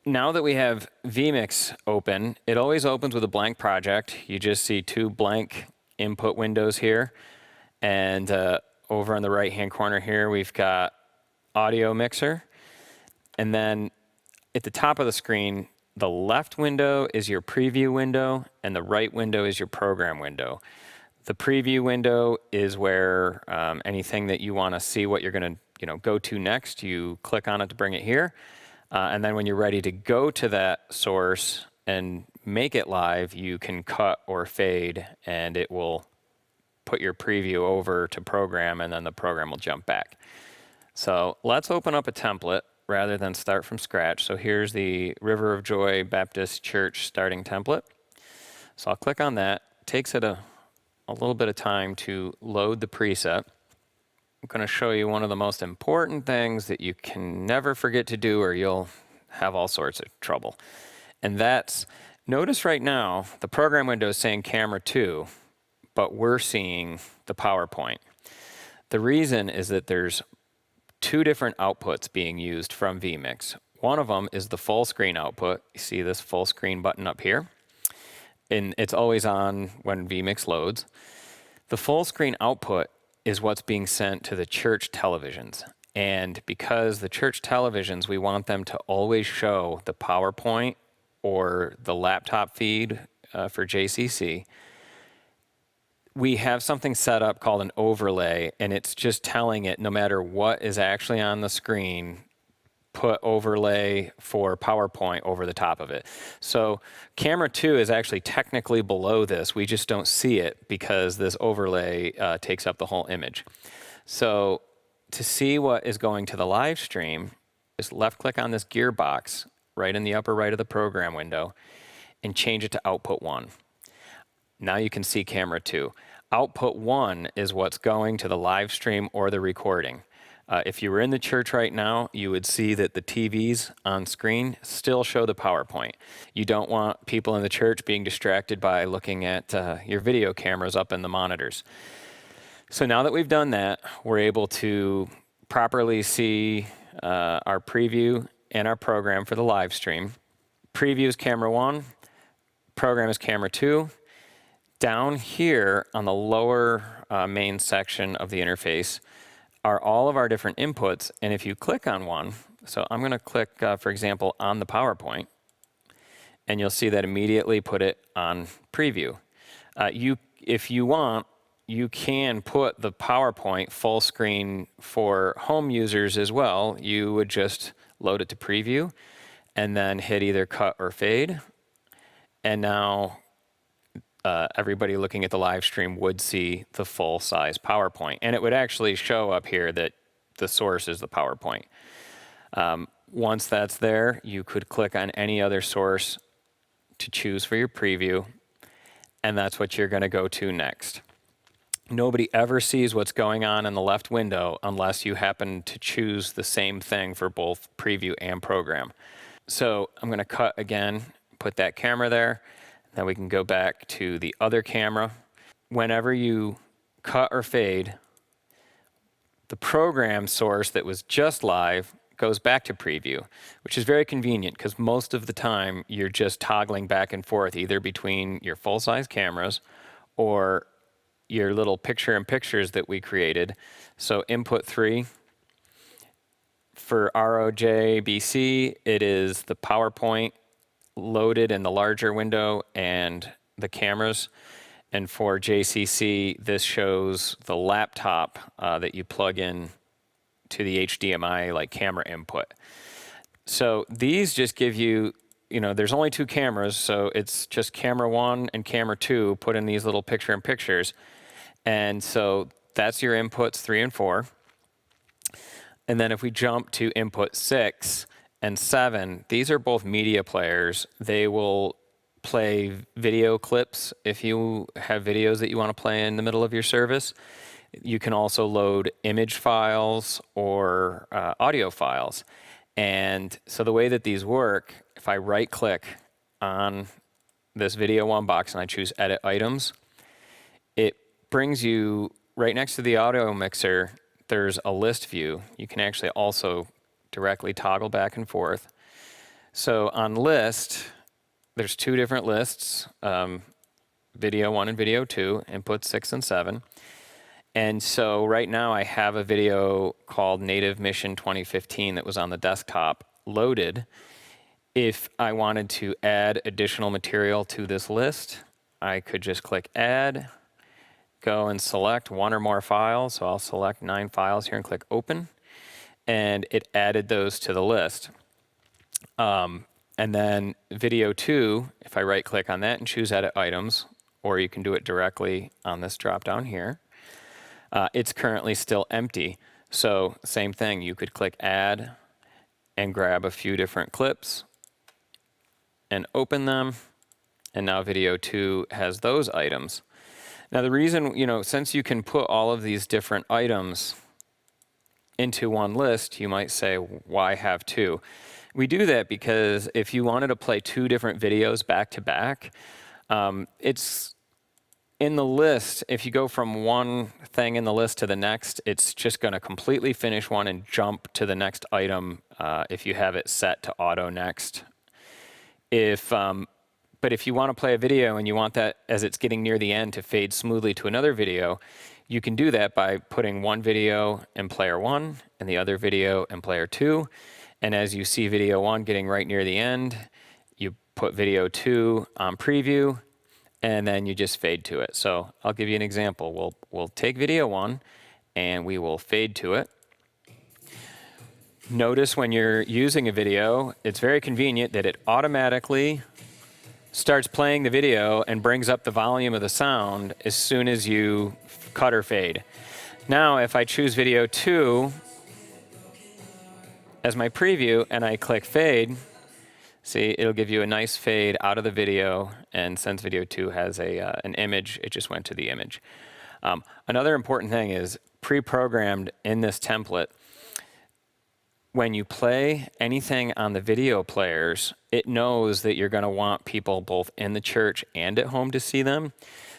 now that we have vMix open, it always opens with a blank project. You just see two blank input windows here. And over on the right-hand corner here, we've got audio mixer. And then at the top of the screen, the left window is your preview window, and the right window is your program window. The preview window is where anything that you want to see what you're going to go to next, you click on it to bring it here. And then when you're ready to go to that source and make it live, you can cut or fade, and it will put your preview over to program, and then the program will jump back. So let's open up a template rather than start from scratch. So here's the River of Joy Baptist Church starting template. So I'll click on that. It takes it a little bit of time to load the preset. I'm going to show you one of the most important things that you can never forget to do, or you'll have all sorts of trouble. And that's, notice right now, the program window is saying camera 2, but we're seeing the PowerPoint. The reason is that there's two different outputs being used from vMix. One of them is the full screen output. You see this full screen button up here, and it's always on when vMix loads. The full screen output is what's being sent to the church televisions. And because the church televisions, we want them to always show the PowerPoint or the laptop feed for JCC. We have something set up called an overlay, and it's just telling it no matter what is actually on the screen, put overlay for PowerPoint over the top of it. So camera 2 is actually technically below this. We just don't see it because this overlay takes up the whole image. So to see what is going to the live stream, just left click on this gearbox right in the upper right of the program window and change it to output 1. Now you can see camera 2. Output 1 is what's going to the live stream or the recording. If you were in the church right now, you would see that the TVs on screen still show the PowerPoint. You don't want people in the church being distracted by looking at your video cameras up in the monitors. So now that we've done that, we're able to properly see our preview and our program for the live stream. Preview is camera 1, program is camera 2. Down here on the lower main section of the interface are all of our different inputs, and if you click on one, so I'm going to click, for example, on the PowerPoint, and you'll see that immediately put it on preview. If you want, you can put the PowerPoint full screen for home users as well. You would just load it to preview and then hit either cut or fade, and now everybody looking at the live stream would see the full-size PowerPoint. And it would actually show up here that the source is the PowerPoint. Once that's there, you could click on any other source to choose for your preview, and that's what you're going to go to next. Nobody ever sees what's going on in the left window unless you happen to choose the same thing for both preview and program. So I'm going to cut again, put that camera there. Then we can go back to the other camera. Whenever you cut or fade, the program source that was just live goes back to preview, which is very convenient because most of the time you're just toggling back and forth either between your full-size cameras or your little picture-in-pictures that we created. So input 3, for ROJBC, it is the PowerPoint loaded in the larger window and the cameras. And for JCC, this shows the laptop that you plug in to the HDMI like camera input. So these just give you, there's only 2 cameras, so it's just camera 1 and camera 2 put in these little picture-in-pictures. And so that's your inputs 3 and 4. And then if we jump to input 6, and 7, these are both media players. They will play video clips if you have videos that you want to play in the middle of your service. You can also load image files or audio files. And so the way that these work, if I right-click on this Video 1 box and I choose Edit Items, it brings you right next to the audio mixer. There's a list view. You can actually also directly toggle back and forth. So on list, there's two different lists, video 1 and video 2, input 6 and 7. And so right now I have a video called Native Mission 2015 that was on the desktop loaded. If I wanted to add additional material to this list, I could just click Add, go and select one or more files. So I'll select 9 files here and click Open, and it added those to the list. And then video 2, if I right-click on that and choose Edit Items, or you can do it directly on this drop-down here, it's currently still empty. So same thing, you could click Add and grab a few different clips and open them, and now video 2 has those items. Now the reason, since you can put all of these different items into one list, you might say, why have 2? We do that because if you wanted to play 2 different videos back to back, it's in the list, if you go from one thing in the list to the next, it's just going to completely finish one and jump to the next item if you have it set to auto next. But if you want to play a video and you want that as it's getting near the end to fade smoothly to another video, you can do that by putting one video in player 1 and the other video in player 2. And as you see video 1 getting right near the end, you put video 2 on preview, and then you just fade to it. So I'll give you an example. We'll take video 1 and we will fade to it. Notice when you're using a video, it's very convenient that it automatically starts playing the video and brings up the volume of the sound as soon as you cut or fade. Now, if I choose video 2 as my preview and I click fade, see, it'll give you a nice fade out of the video, and since video 2 has an image, it just went to the image. Another important thing is pre-programmed in this template, when you play anything on the video players, it knows that you're going to want people both in the church and at home to see them.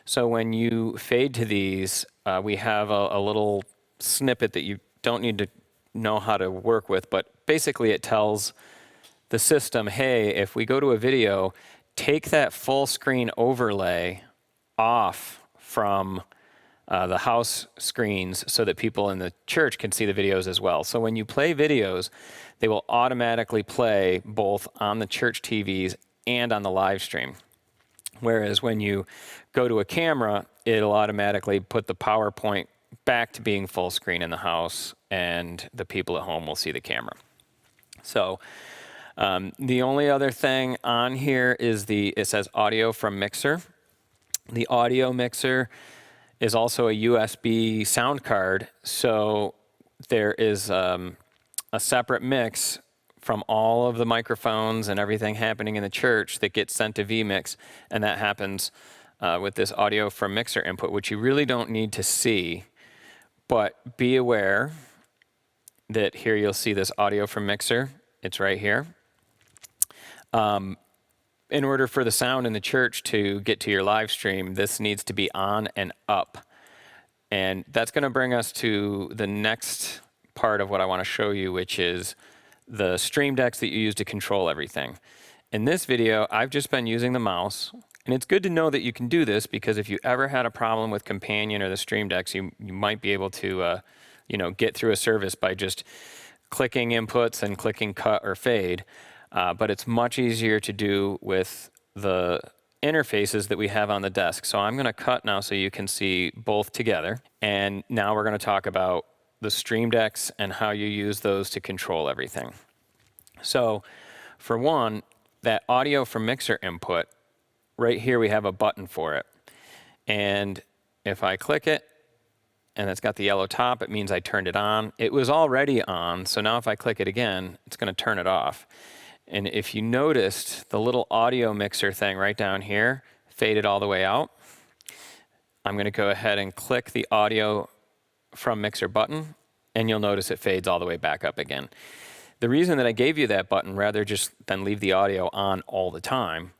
So when you fade to these, we have a little snippet that you don't need to know how to work with, but basically it tells the system, hey, if we go to a video, take that full screen overlay off from the house screens so that people in the church can see the videos as well. So when you play videos, they will automatically play both on the church TVs and on the live stream. Whereas when you go to a camera, it'll automatically put the PowerPoint back to being full screen in the house, and the people at home will see the camera. So the only other thing on here is it says audio from mixer. The audio mixer is also a USB sound card, so there is a separate mix from all of the microphones and everything happening in the church that gets sent to vMix, and that happens with this audio from mixer input, which you really don't need to see, but be aware that here you'll see this audio from mixer. It's right here. In order for the sound in the church to get to your live stream, this needs to be on and up. And that's going to bring us to the next part of what I want to show you, which is the stream decks that you use to control everything. In this video, I've just been using the mouse. And it's good to know that you can do this, because if you ever had a problem with Companion or the stream decks, you might be able to get through a service by just clicking inputs and clicking cut or fade. But it's much easier to do with the interfaces that we have on the desk. So I'm going to cut now so you can see both together. And now we're going to talk about the stream decks and how you use those to control everything. So for one, that audio from mixer input, right here we have a button for it. And if I click it, and it's got the yellow top, it means I turned it on. It was already on, so now if I click it again, it's going to turn it off. And if you noticed, the little audio mixer thing right down here faded all the way out. I'm going to go ahead and click the audio from mixer button, and you'll notice it fades all the way back up again. The reason that I gave you that button rather just than leave the audio on all the time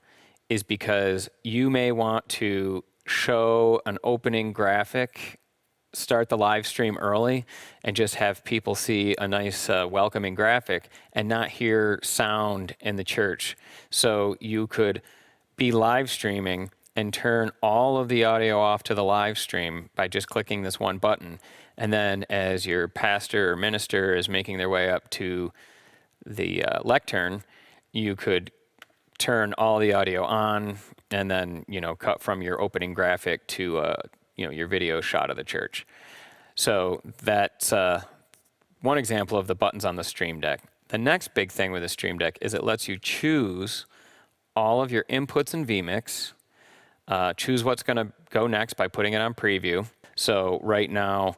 is because you may want to show an opening graphic start the live stream early and just have people see a nice welcoming graphic and not hear sound in the church. So you could be live streaming and turn all of the audio off to the live stream by just clicking this one button. And then as your pastor or minister is making their way up to the lectern, you could turn all the audio on and then, cut from your opening graphic to, your video shot of the church. So that's one example of the buttons on the Stream Deck. The next big thing with the Stream Deck is it lets you choose all of your inputs in vMix, choose what's going to go next by putting it on preview. So right now,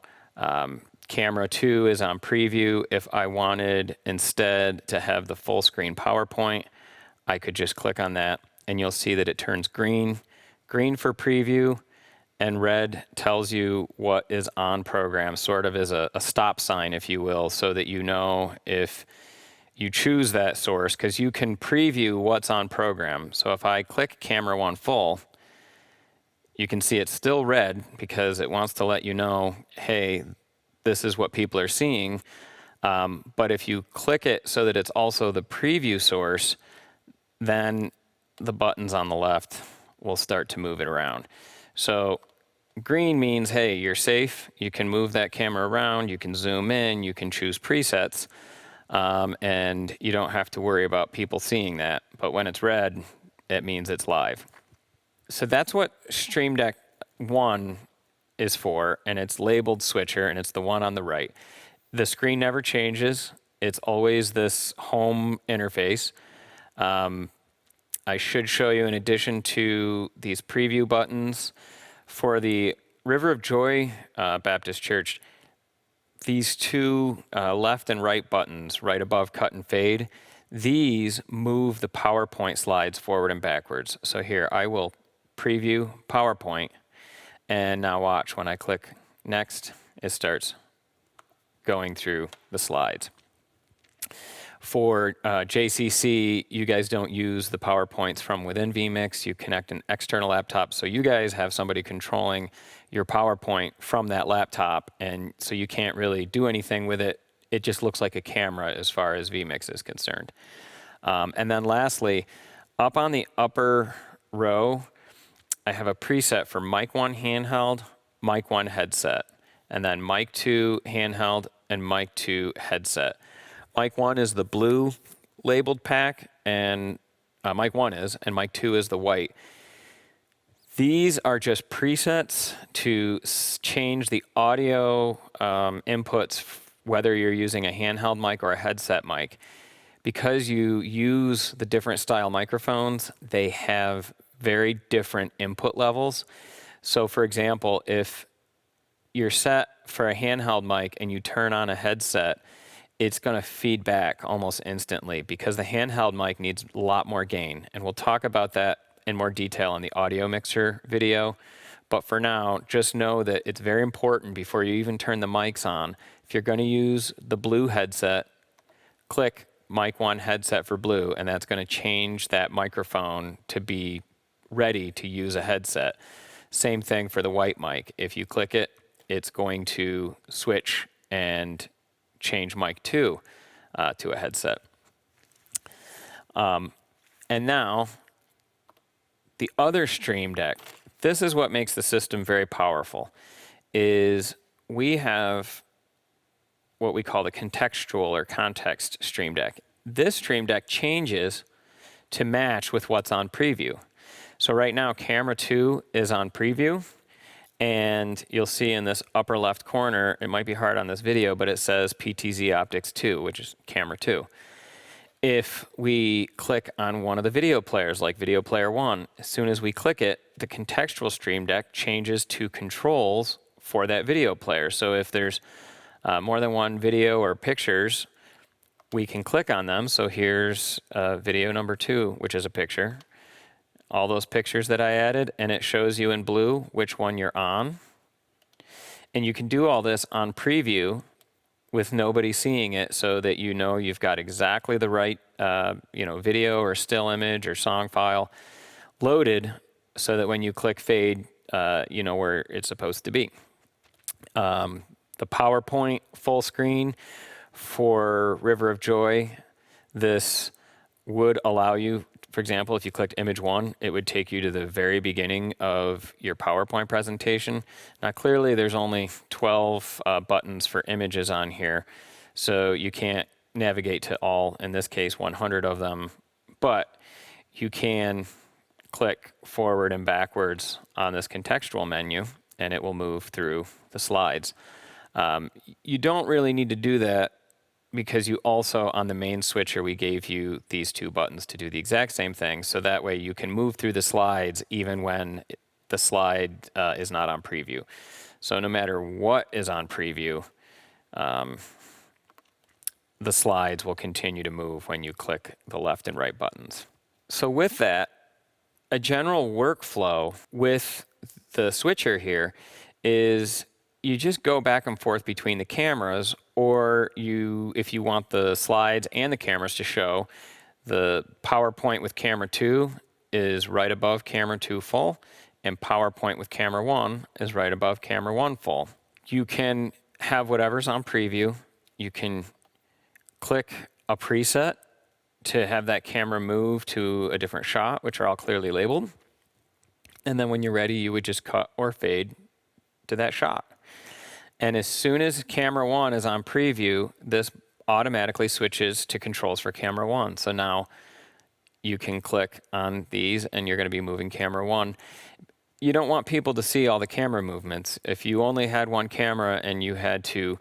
camera 2 is on preview. If I wanted instead to have the full screen PowerPoint, I could just click on that and you'll see that it turns green. Green for preview, and red tells you what is on program, sort of as a stop sign, if you will, so that you know if you choose that source, because you can preview what's on program. So if I click camera 1 full, you can see it's still red because it wants to let you know, hey, this is what people are seeing. But if you click it so that it's also the preview source, then the buttons on the left will start to move it around. So green means, hey, you're safe. You can move that camera around. You can zoom in. You can choose presets. And you don't have to worry about people seeing that. But when it's red, it means it's live. So that's what Stream Deck 1 is for, and it's labeled switcher, and it's the one on the right. The screen never changes. It's always this home interface. I should show you, in addition to these preview buttons, for the River of Joy Baptist Church, these two left and right buttons, right above cut and fade, these move the PowerPoint slides forward and backwards. So here, I will preview PowerPoint, and now watch, when I click next, it starts going through the slides. For JCC, you guys don't use the PowerPoints from within vMix. You connect an external laptop, so you guys have somebody controlling your PowerPoint from that laptop, and so you can't really do anything with it. It just looks like a camera as far as vMix is concerned. And then lastly, up on the upper row, I have a preset for mic 1 handheld, mic 1 headset, and then mic 2 handheld and mic 2 headset. Mic 1 is the blue labeled pack, and mic 1 is, and mic 2 is the white. These are just presets to change the audio inputs, whether you're using a handheld mic or a headset mic. Because you use the different style microphones, they have very different input levels. So for example, if you're set for a handheld mic and you turn on a headset, it's going to feed back almost instantly because the handheld mic needs a lot more gain. And we'll talk about that in more detail in the audio mixer video. But for now, just know that it's very important before you even turn the mics on. If you're going to use the blue headset, click mic 1 headset for blue, and that's going to change that microphone to be ready to use a headset. Same thing for the white mic. If you click it, it's going to switch and change mic 2 to a headset. And now, the other Stream Deck, this is what makes the system very powerful, is we have what we call the contextual or context Stream Deck. This Stream Deck changes to match with what's on preview. So right now, camera 2 is on preview, and you'll see in this upper left corner, it might be hard on this video, but it says PTZ Optics 2, which is camera 2. If we click on one of the video players, like video player 1, as soon as we click it, the contextual Stream Deck changes to controls for that video player. So if there's more than one video or pictures, we can click on them. So here's video number 2, which is a picture. All those pictures that I added, and it shows you in blue which one you're on. And you can do all this on preview with nobody seeing it, so that you know you've got exactly the right video or still image or song file loaded, so that when you click fade, you know where it's supposed to be. The PowerPoint full screen for River of Joy, this would allow you, for example, if you clicked image 1, it would take you to the very beginning of your PowerPoint presentation. Now clearly there's only 12 buttons for images on here, so you can't navigate to all, in this case, 100 of them, but you can click forward and backwards on this contextual menu and it will move through the slides. You don't really need to do that because you also, on the main switcher, we gave you these 2 buttons to do the exact same thing. So that way you can move through the slides even when the slide is not on preview. So no matter what is on preview, the slides will continue to move when you click the left and right buttons. So with that, a general workflow with the switcher here is you just go back and forth between the cameras, or if you want the slides and the cameras to show, the PowerPoint with camera 2 is right above camera 2 full, and PowerPoint with camera 1 is right above camera 1 full. You can have whatever's on preview. You can click a preset to have that camera move to a different shot, which are all clearly labeled. And then when you're ready, you would just cut or fade to that shot. And as soon as camera 1 is on preview, this automatically switches to controls for camera 1. So now you can click on these and you're going to be moving camera 1. You don't want people to see all the camera movements. If you only had one camera and you had to,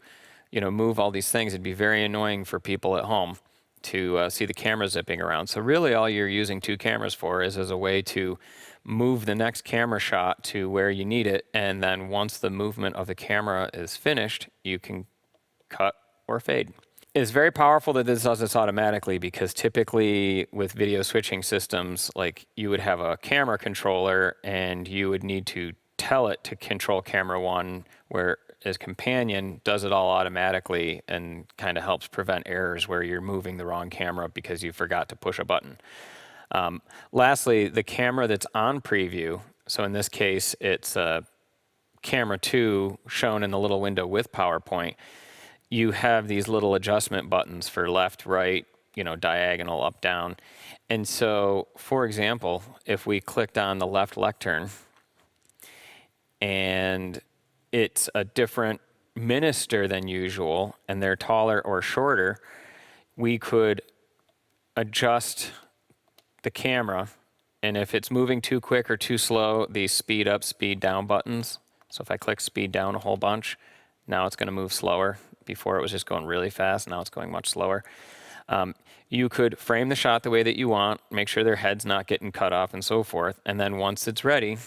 move all these things, it'd be very annoying for people at home to see the camera zipping around. So really all you're using 2 cameras for is as a way to move the next camera shot to where you need it, and then once the movement of the camera is finished, you can cut or fade. It's very powerful that this does this automatically, because typically with video switching systems, like you would have a camera controller and you would need to tell it to control camera 1, whereas Companion does it all automatically and kind of helps prevent errors where you're moving the wrong camera because you forgot to push a button. Lastly, the camera that's on preview, so in this case it's camera 2 shown in the little window with PowerPoint, you have these little adjustment buttons for left, right, diagonal, up, down. And so, for example, if we clicked on the left lectern and it's a different minister than usual and they're taller or shorter, we could adjust the camera, and if it's moving too quick or too slow, these speed up, speed down buttons. So if I click speed down a whole bunch, now it's going to move slower. Before it was just going really fast, now it's going much slower. You could frame the shot the way that you want, make sure their head's not getting cut off and so forth, and then once it's ready,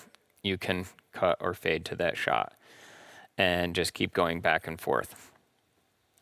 you can cut or fade to that shot and just keep going back and forth.